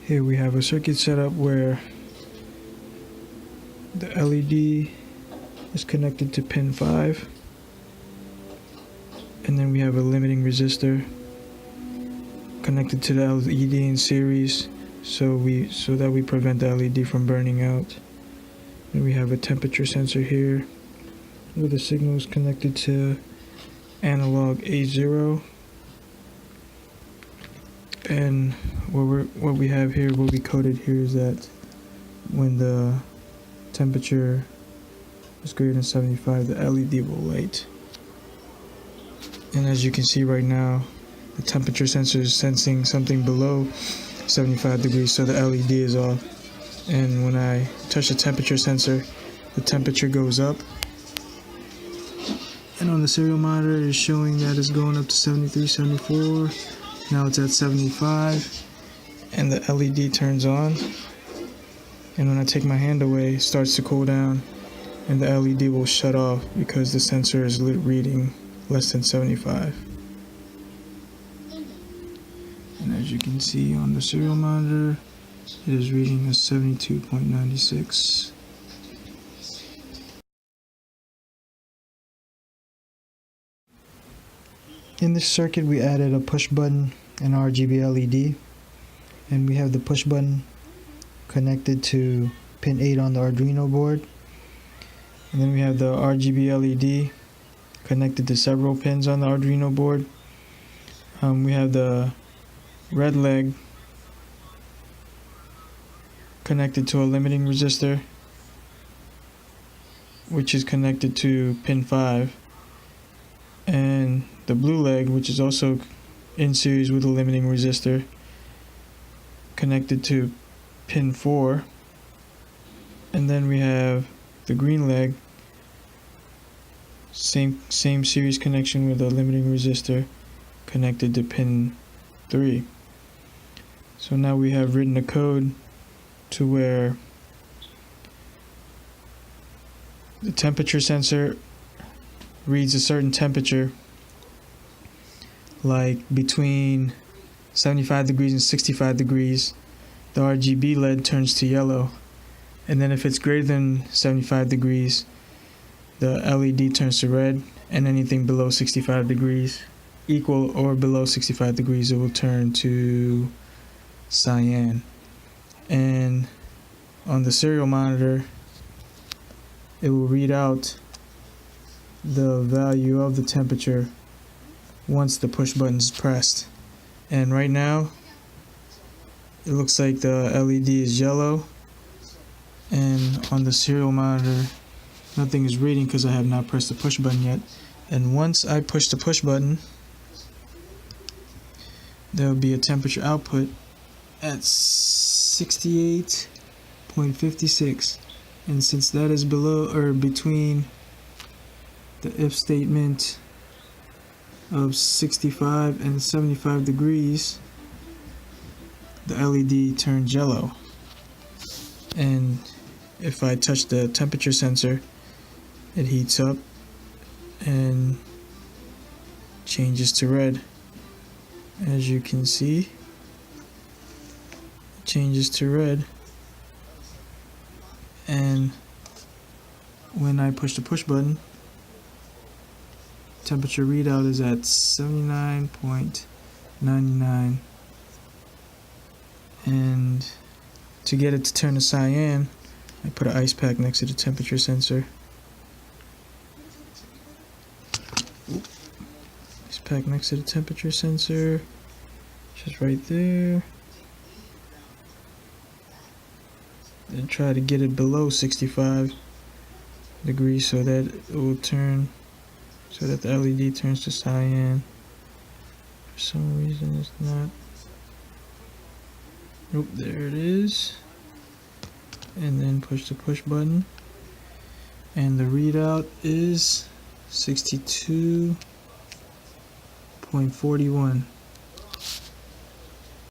Here we have a circuit set up where the LED is connected to pin 5, and then we have a limiting resistor connected to the LED in series so that we prevent the LED from burning out. And we have a temperature sensor here where the signal is connected to analog A0, and what we have here, what we coded here, is that when the temperature is greater than 75, the LED will light. And as you can see right now, the temperature sensor is sensing something below 75 degrees, so the LED is off. And when I touch the temperature sensor, the temperature goes up. And on the serial monitor, it is showing that it's going up to 73, 74. Now it's at 75, and the LED turns on. And when I take my hand away, it starts to cool down, and the LED will shut off because the sensor is reading less than 75. And as you can see on the serial monitor, it is reading a 72.96. In this circuit, we added a push button and RGB LED, and we have the push button connected to pin 8 on the Arduino board, and then we have the RGB LED connected to several pins on the Arduino board. We have the red leg connected to a limiting resistor, which is connected to pin 5, and the blue leg, which is also in series with a limiting resistor, connected to pin 4. And then we have the green leg, same series connection with a limiting resistor, connected to pin 3. So now we have written a code to where the temperature sensor reads a certain temperature, like between 75 degrees and 65 degrees, the RGB LED turns to yellow. And then if it's greater than 75 degrees, the LED turns to red, and anything below 65 degrees, equal or below 65 degrees, it will turn to cyan. And on the serial monitor, it will read out the value of the temperature once the push button is pressed. And right now, it looks like the LED is yellow, and on the serial monitor, nothing is reading because I have not pressed the push button yet. And once I push the push button, there will be a temperature output at 68.56. And since that is below or between the if statement of 65 and 75 degrees, the LED turns yellow. And if I touch the temperature sensor, it heats up and changes to red. As you can see, it changes to red. And when I push the push button, temperature readout is at 79.99. And to get it to turn to cyan, I put an ice pack next to the temperature sensor. Ice pack next to the temperature sensor, just right there. Then try to get it below 65 degrees so that it will turn, so that the LED turns to cyan. For some reason it's not. Nope, there it is. And then push the push button, and the readout is 62.41.